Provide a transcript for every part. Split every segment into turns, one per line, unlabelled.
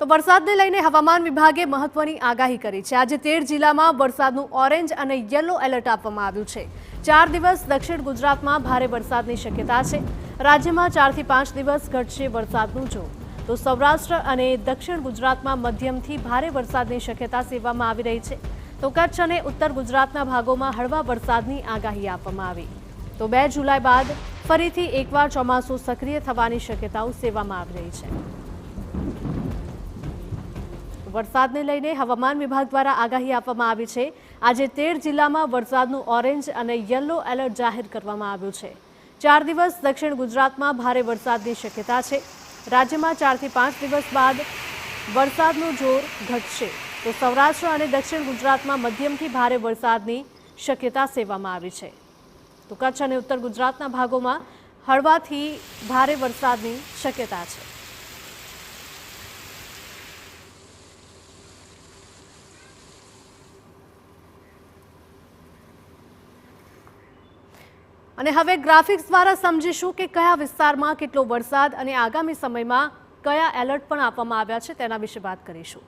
તો વરસાદને લઈને હવામાન વિભાગે મહત્વની આગાહી કરી છે। આજે 13 જિલ્લામાં વરસાદનું ઓરેન્જ અને યલો એલર્ટ આપવામાં આવ્યું છે। 4 દિવસ દક્ષિણ ગુજરાતમાં ભારે વરસાદની શક્યતા છે। રાજ્યમાં 4 થી 5 દિવસ ઘટશે વરસાદનું જોર। તો સૌરાષ્ટ્ર અને દક્ષિણ ગુજરાતમાં મધ્યમથી ભારે વરસાદની શક્યતા સેવવામાં આવી રહી છે। તો કચ્છ અને ઉત્તર ગુજરાતના ભાગોમાં હળવા વરસાદની આગાહી આપવામાં આવી। તો 2 જુલાઈ બાદ ફરીથી એકવાર ચોમાસું સક્રિય થવાની શક્યતાઓ સેવવામાં આવી રહી છે। વરસાદને લઈને હવામાન વિભાગ દ્વારા આગાહી આપવામાં આવી છે। આજે 13 જિલ્લામાં વરસાદનું ઓરેન્જ અને યલો એલર્ટ જાહેર કરવામાં આવ્યું છે। 4 દિવસ દક્ષિણ ગુજરાતમાં ભારે વરસાદની શક્યતા છે। રાજ્યમાં 4 થી 5 દિવસ બાદ વરસાદનું જોર ઘટશે। તો સૌરાષ્ટ્ર અને દક્ષિણ ગુજરાતમાં મધ્યમથી ભારે વરસાદની શક્યતા સેવવામાં આવી છે। તો કચ્છ અને ઉત્તર ગુજરાતના ભાગોમાં હળવાથી ભારે વરસાદની શક્યતા છે। અને હવે ગ્રાફિક્સ દ્વારા સમજીશું કે કયા વિસ્તારમાં કેટલો વરસાદ અને આગામી સમયમાં કયા એલર્ટ પણ આપવામાં આવ્યા છે તેના વિશે વાત કરીશું।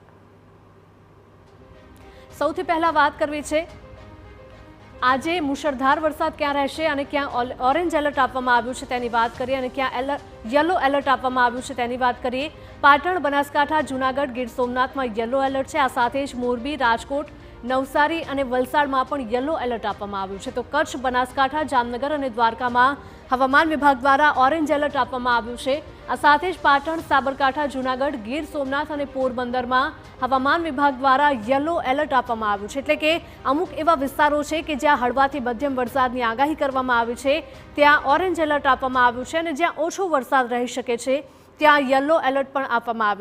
સૌથી પહેલા વાત કરવી છે આજે મુશળધાર વરસાદ ક્યાં રહેશે અને ક્યાં ઓરેન્જ એલર્ટ આપવામાં આવ્યું છે તેની વાત કરીએ અને ક્યાં યલો એલર્ટ આપવામાં આવ્યું છે તેની વાત કરીએ। પાટણ, બનાસકાંઠા, જૂનાગઢ, ગીર સોમનાથમાં યલો એલર્ટ છે। આ સાથે જ મોરબી, રાજકોટ, નવસારી અને વલસાડમાં પણ યલો એલર્ટ આપવામાં આવ્યું છે। તો કચ્છ, બનાસકાંઠા, જામનગર અને દ્વારકામાં હવામાન વિભાગ દ્વારા ઓરેન્જ એલર્ટ આપવામાં આવ્યું છે। આ સાથે જ પાટણ, સાબરકાંઠા, જૂનાગઢ, ગીર સોમનાથ અને પોરબંદરમાં હવામાન વિભાગ દ્વારા યલો એલર્ટ આપવામાં આવ્યું છે। એટલે કે અમુક એવા વિસ્તારો છે કે જ્યાં હળવાથી મધ્યમ વરસાદની આગાહી કરવામાં આવી છે ત્યાં ઓરેન્જ એલર્ટ આપવામાં આવ્યું છે અને જ્યાં ઓછો વરસાદ રહી શકે છે ત્યાં યલો એલર્ટ પણ આપવામાં આવ્યું છે।